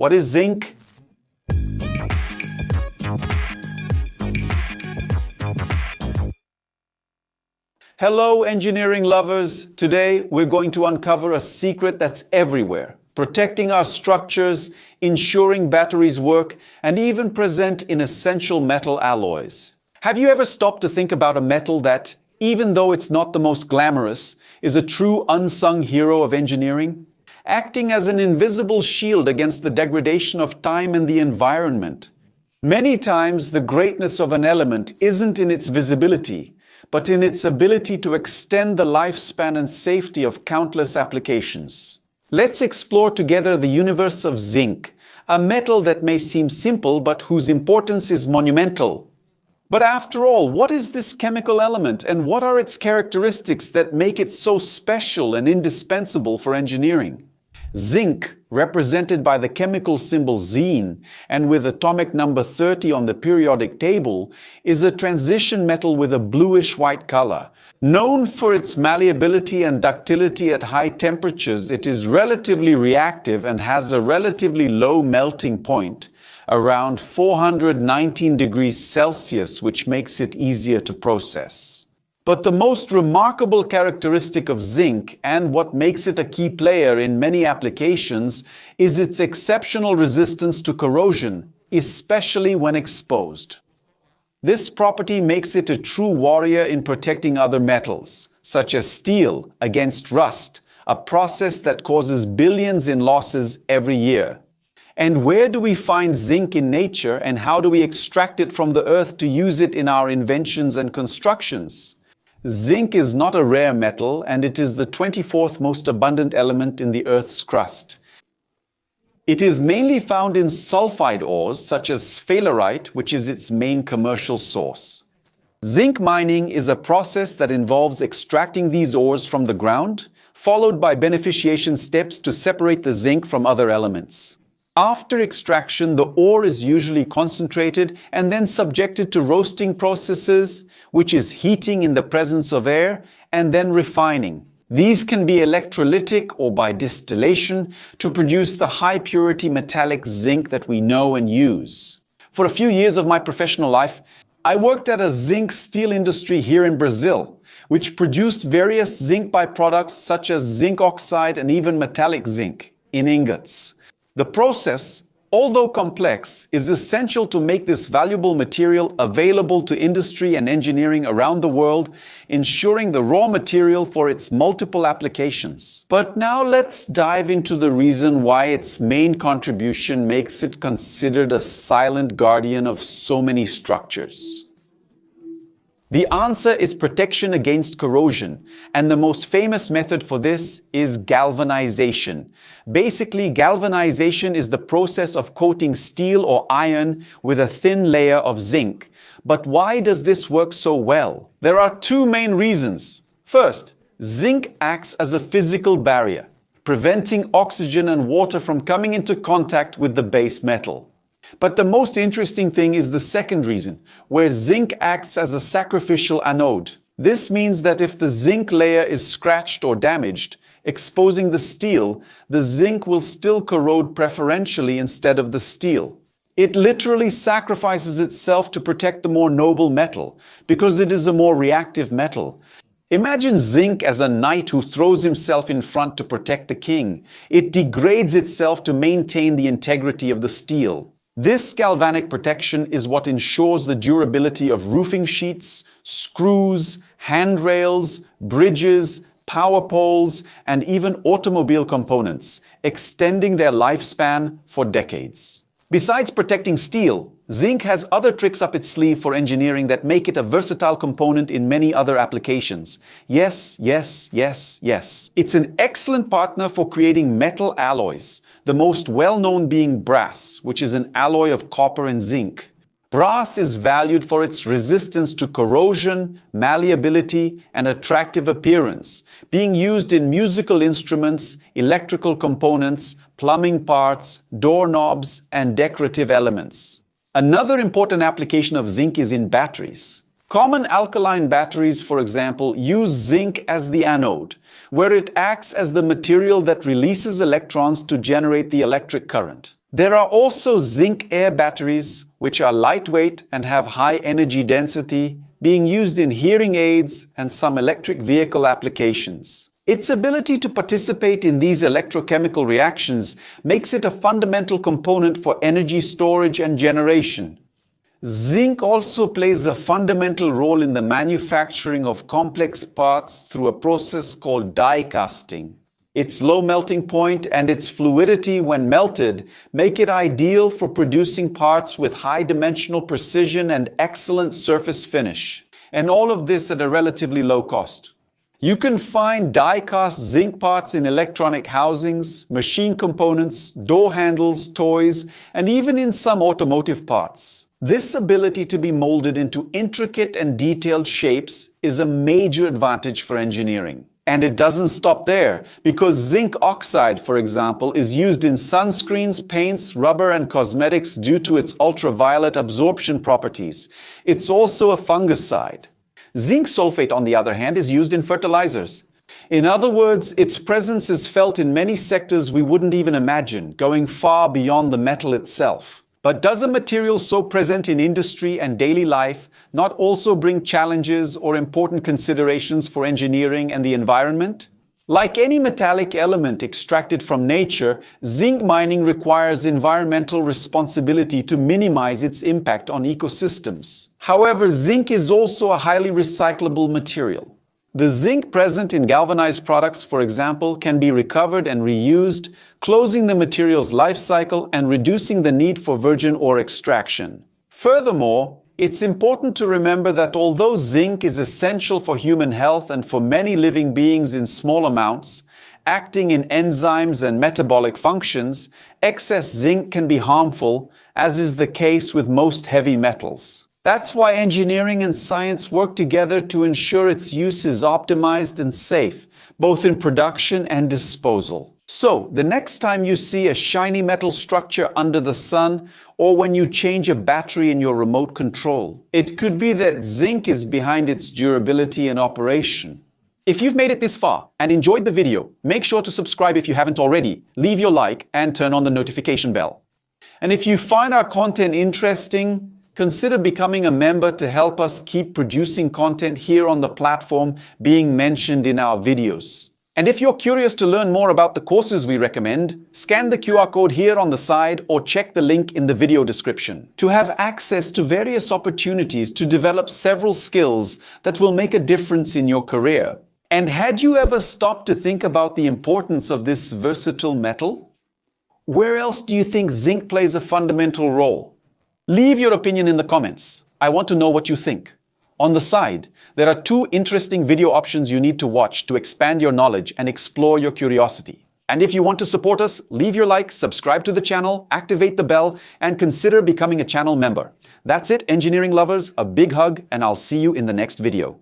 What is zinc? Hello, engineering lovers. Today, we're going to uncover a secret that's everywhere, protecting our structures, ensuring batteries work, and even present in essential metal alloys. Have you ever stopped to think about a metal that, even though it's not the most glamorous, is a true unsung hero of engineering? Acting as an invisible shield against the degradation of time and the environment. Many times, the greatness of an element isn't in its visibility, but in its ability to extend the lifespan and safety of countless applications. Let's explore together the universe of zinc, a metal that may seem simple but whose importance is monumental. But after all, what is this chemical element and what are its characteristics that make it so special and indispensable for engineering? Zinc, represented by the chemical symbol Zn and with atomic number 30 on the periodic table, is a transition metal with a bluish-white color. Known for its malleability and ductility at high temperatures, it is relatively reactive and has a relatively low melting point, around 419 degrees Celsius, which makes it easier to process. But the most remarkable characteristic of zinc, and what makes it a key player in many applications, is its exceptional resistance to corrosion, especially when exposed. This property makes it a true warrior in protecting other metals, such as steel, against rust, a process that causes billions in losses every year. And where do we find zinc in nature, and how do we extract it from the earth to use it in our inventions and constructions? Zinc is not a rare metal, and it is the 24th most abundant element in the Earth's crust. It is mainly found in sulfide ores such as sphalerite, which is its main commercial source. Zinc mining is a process that involves extracting these ores from the ground, followed by beneficiation steps to separate the zinc from other elements. After extraction, the ore is usually concentrated and then subjected to roasting processes, which is heating in the presence of air, and then refining. These can be electrolytic or by distillation to produce the high-purity metallic zinc that we know and use. For a few years of my professional life, I worked at a zinc steel industry here in Brazil, which produced various zinc byproducts such as zinc oxide and even metallic zinc in ingots. The process, although complex, is essential to make this valuable material available to industry and engineering around the world, ensuring the raw material for its multiple applications. But now let's dive into the reason why its main contribution makes it considered a silent guardian of so many structures. The answer is protection against corrosion, and the most famous method for this is galvanization. Basically, galvanization is the process of coating steel or iron with a thin layer of zinc. But why does this work so well? There are two main reasons. First, zinc acts as a physical barrier, preventing oxygen and water from coming into contact with the base metal. But the most interesting thing is the second reason, where zinc acts as a sacrificial anode. This means that if the zinc layer is scratched or damaged, exposing the steel, the zinc will still corrode preferentially instead of the steel. It literally sacrifices itself to protect the more noble metal, because it is a more reactive metal. Imagine zinc as a knight who throws himself in front to protect the king. It degrades itself to maintain the integrity of the steel. This galvanic protection is what ensures the durability of roofing sheets, screws, handrails, bridges, power poles, and even automobile components, extending their lifespan for decades. Besides protecting steel, zinc has other tricks up its sleeve for engineering that make it a versatile component in many other applications. Yes, yes, yes, yes. It's an excellent partner for creating metal alloys, the most well-known being brass, which is an alloy of copper and zinc. Brass is valued for its resistance to corrosion, malleability, and attractive appearance, being used in musical instruments, electrical components, plumbing parts, doorknobs, and decorative elements. Another important application of zinc is in batteries. Common alkaline batteries, for example, use zinc as the anode, where it acts as the material that releases electrons to generate the electric current. There are also zinc air batteries, which are lightweight and have high energy density, being used in hearing aids and some electric vehicle applications. Its ability to participate in these electrochemical reactions makes it a fundamental component for energy storage and generation. Zinc also plays a fundamental role in the manufacturing of complex parts through a process called die casting. Its low melting point and its fluidity when melted make it ideal for producing parts with high dimensional precision and excellent surface finish. And all of this at a relatively low cost. You can find die-cast zinc parts in electronic housings, machine components, door handles, toys, and even in some automotive parts. This ability to be molded into intricate and detailed shapes is a major advantage for engineering. And it doesn't stop there, because zinc oxide, for example, is used in sunscreens, paints, rubber, and cosmetics due to its ultraviolet absorption properties. It's also a fungicide. Zinc sulfate, on the other hand, is used in fertilizers. In other words, its presence is felt in many sectors we wouldn't even imagine, going far beyond the metal itself. But does a material so present in industry and daily life not also bring challenges or important considerations for engineering and the environment? Like any metallic element extracted from nature, zinc mining requires environmental responsibility to minimize its impact on ecosystems. However, zinc is also a highly recyclable material. The zinc present in galvanized products, for example, can be recovered and reused, closing the material's life cycle and reducing the need for virgin ore extraction. Furthermore, it's important to remember that although zinc is essential for human health and for many living beings in small amounts, acting in enzymes and metabolic functions, excess zinc can be harmful, as is the case with most heavy metals. That's why engineering and science work together to ensure its use is optimized and safe, both in production and disposal. So, the next time you see a shiny metal structure under the sun, or when you change a battery in your remote control, it could be that zinc is behind its durability and operation. If you've made it this far and enjoyed the video, make sure to subscribe if you haven't already, leave your like, and turn on the notification bell. And if you find our content interesting, consider becoming a member to help us keep producing content here on the platform being mentioned in our videos. And if you're curious to learn more about the courses we recommend, scan the QR code here on the side or check the link in the video description to have access to various opportunities to develop several skills that will make a difference in your career. And had you ever stopped to think about the importance of this versatile metal? Where else do you think zinc plays a fundamental role? Leave your opinion in the comments. I want to know what you think. On the side, there are 2 interesting video options you need to watch to expand your knowledge and explore your curiosity. And if you want to support us, leave your like, subscribe to the channel, activate the bell, and consider becoming a channel member. That's it, engineering lovers. A big hug, and I'll see you in the next video.